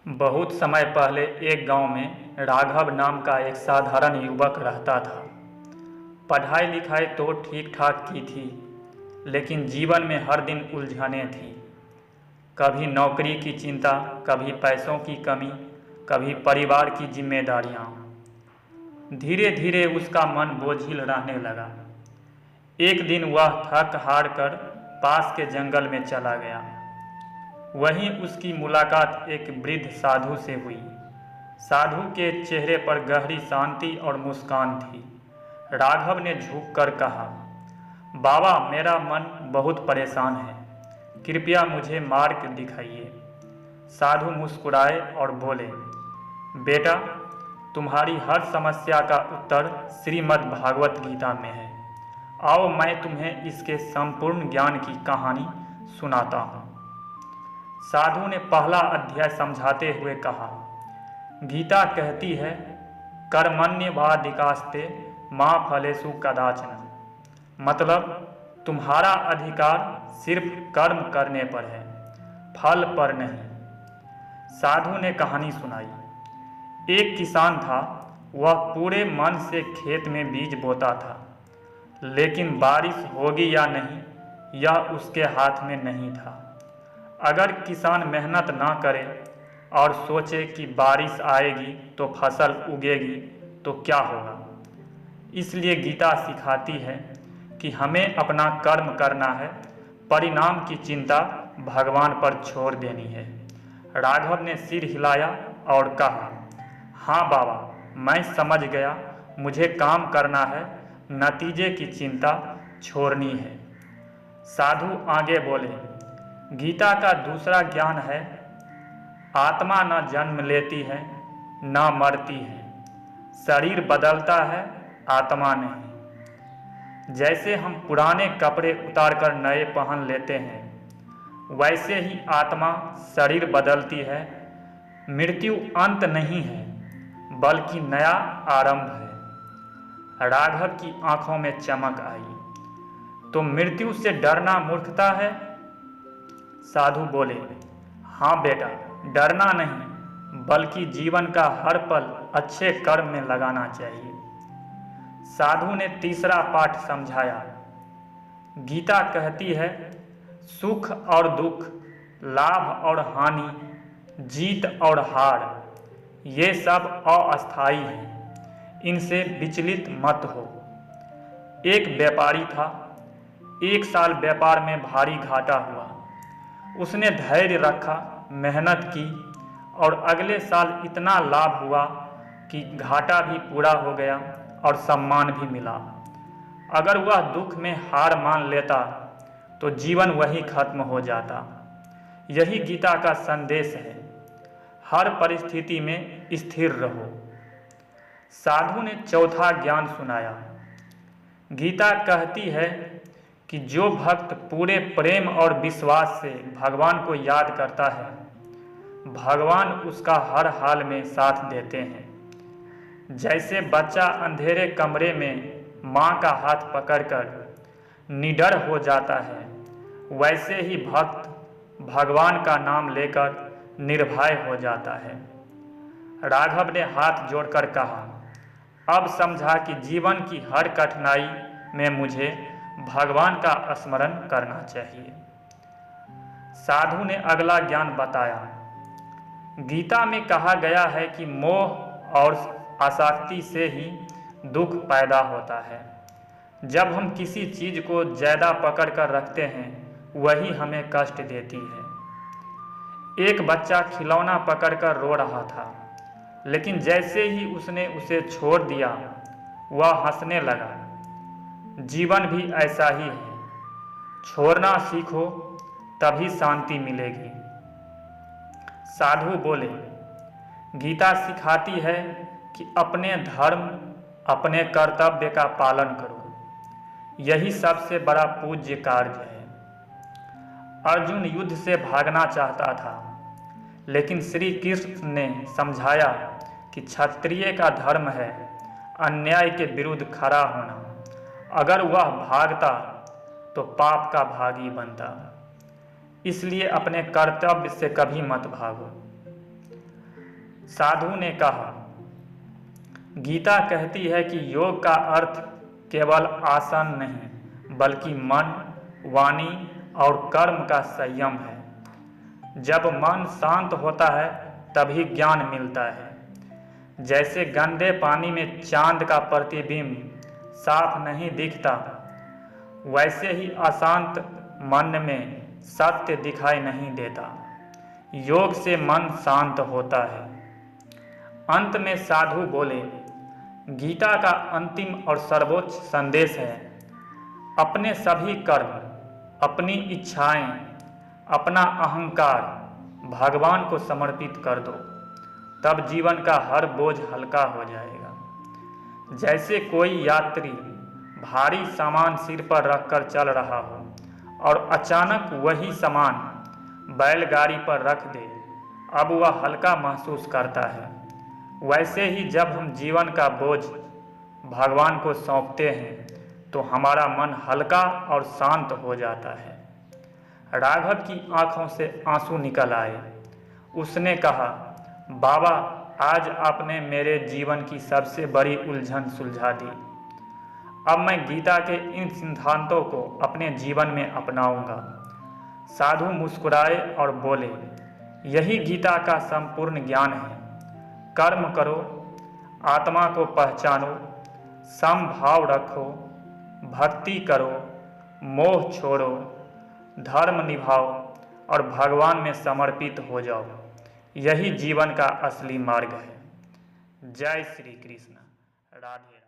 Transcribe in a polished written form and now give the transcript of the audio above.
बहुत समय पहले एक गांव में राघव नाम का एक साधारण युवक रहता था। पढ़ाई लिखाई तो ठीक ठाक की थी, लेकिन जीवन में हर दिन उलझनें थीं। कभी नौकरी की चिंता, कभी पैसों की कमी, कभी परिवार की जिम्मेदारियां। धीरे धीरे उसका मन बोझिल रहने लगा। एक दिन वह थक हार कर पास के जंगल में चला गया। वहीं उसकी मुलाकात एक वृद्ध साधु से हुई। साधु के चेहरे पर गहरी शांति और मुस्कान थी। राघव ने झुककर कहा, बाबा, मेरा मन बहुत परेशान है, कृपया मुझे मार्ग दिखाइए। साधु मुस्कुराए और बोले, बेटा, तुम्हारी हर समस्या का उत्तर श्रीमद् भागवत गीता में है। आओ, मैं तुम्हें इसके संपूर्ण ज्ञान की कहानी सुनाता हूँ। साधु ने पहला अध्याय समझाते हुए कहा, गीता कहती है, कर्मण्येवाधिकारस्ते मा फलेषु कदाचन। मतलब तुम्हारा अधिकार सिर्फ कर्म करने पर है, फल पर नहीं। साधु ने कहानी सुनाई। एक किसान था। वह पूरे मन से खेत में बीज बोता था, लेकिन बारिश होगी या नहीं यह उसके हाथ में नहीं था। अगर किसान मेहनत ना करे और सोचे कि बारिश आएगी तो फसल उगेगी, तो क्या होगा। इसलिए गीता सिखाती है कि हमें अपना कर्म करना है, परिणाम की चिंता भगवान पर छोड़ देनी है। राघव ने सिर हिलाया और कहा, हाँ बाबा, मैं समझ गया, मुझे काम करना है, नतीजे की चिंता छोड़नी है। साधु आगे बोले, गीता का दूसरा ज्ञान है, आत्मा न जन्म लेती है न मरती है, शरीर बदलता है, आत्मा नहीं। जैसे हम पुराने कपड़े उतारकर नए पहन लेते हैं, वैसे ही आत्मा शरीर बदलती है। मृत्यु अंत नहीं है, बल्कि नया आरंभ है। राघव की आंखों में चमक आई। तो मृत्यु से डरना मूर्खता है? साधु बोले, हाँ बेटा, डरना नहीं, बल्कि जीवन का हर पल अच्छे कर्म में लगाना चाहिए। साधु ने तीसरा पाठ समझाया। गीता कहती है, सुख और दुख, लाभ और हानि, जीत और हार, ये सब अस्थायी हैं, इनसे विचलित मत हो। एक व्यापारी था। एक साल व्यापार में भारी घाटा हुआ। उसने धैर्य रखा, मेहनत की, और अगले साल इतना लाभ हुआ कि घाटा भी पूरा हो गया और सम्मान भी मिला। अगर वह दुख में हार मान लेता तो जीवन वही खत्म हो जाता। यही गीता का संदेश है, हर परिस्थिति में स्थिर रहो। साधु ने चौथा ज्ञान सुनाया। गीता कहती है कि जो भक्त पूरे प्रेम और विश्वास से भगवान को याद करता है, भगवान उसका हर हाल में साथ देते हैं। जैसे बच्चा अंधेरे कमरे में माँ का हाथ पकड़कर निडर हो जाता है, वैसे ही भक्त भगवान का नाम लेकर निर्भय हो जाता है। राघव ने हाथ जोड़कर कहा, अब समझा कि जीवन की हर कठिनाई में मुझे भगवान का स्मरण करना चाहिए। साधु ने अगला ज्ञान बताया। गीता में कहा गया है कि मोह और आसक्ति से ही दुख पैदा होता है। जब हम किसी चीज को ज़्यादा पकड़ कर रखते हैं, वही हमें कष्ट देती है। एक बच्चा खिलौना पकड़कर रो रहा था, लेकिन जैसे ही उसने उसे छोड़ दिया, वह हंसने लगा। जीवन भी ऐसा ही है, छोड़ना सीखो, तभी शांति मिलेगी। साधु बोले, गीता सिखाती है कि अपने धर्म, अपने कर्तव्य का पालन करो, यही सबसे बड़ा पूज्य कार्य है। अर्जुन युद्ध से भागना चाहता था, लेकिन श्री कृष्ण ने समझाया कि क्षत्रिय का धर्म है अन्याय के विरुद्ध खड़ा होना। अगर वह भागता तो पाप का भागी बनता। इसलिए अपने कर्तव्य से कभी मत भागो। साधु ने कहा, गीता कहती है कि योग का अर्थ केवल आसन नहीं बल्कि मन, वाणी और कर्म का संयम है। जब मन शांत होता है तभी ज्ञान मिलता है। जैसे गंदे पानी में चांद का प्रतिबिंब साफ नहीं दिखता, वैसे ही अशांत मन में सत्य दिखाई नहीं देता। योग से मन शांत होता है। अंत में साधु बोले, गीता का अंतिम और सर्वोच्च संदेश है, अपने सभी कर्म, अपनी इच्छाएं, अपना अहंकार भगवान को समर्पित कर दो, तब जीवन का हर बोझ हल्का हो जाएगा। जैसे कोई यात्री भारी सामान सिर पर रखकर चल रहा हो और अचानक वही सामान बैलगाड़ी पर रख दे, अब वह हल्का महसूस करता है। वैसे ही जब हम जीवन का बोझ भगवान को सौंपते हैं तो हमारा मन हल्का और शांत हो जाता है। राघव की आंखों से आंसू निकल आए। उसने कहा, बाबा, आज आपने मेरे जीवन की सबसे बड़ी उलझन सुलझा दी। अब मैं गीता के इन सिद्धांतों को अपने जीवन में अपनाऊंगा। साधु मुस्कुराए और बोले, यही गीता का संपूर्ण ज्ञान है। कर्म करो, आत्मा को पहचानो, समभाव रखो, भक्ति करो, मोह छोड़ो, धर्म निभाओ और भगवान में समर्पित हो जाओ। यही जीवन का असली मार्ग है। जय श्री कृष्ण। राधे।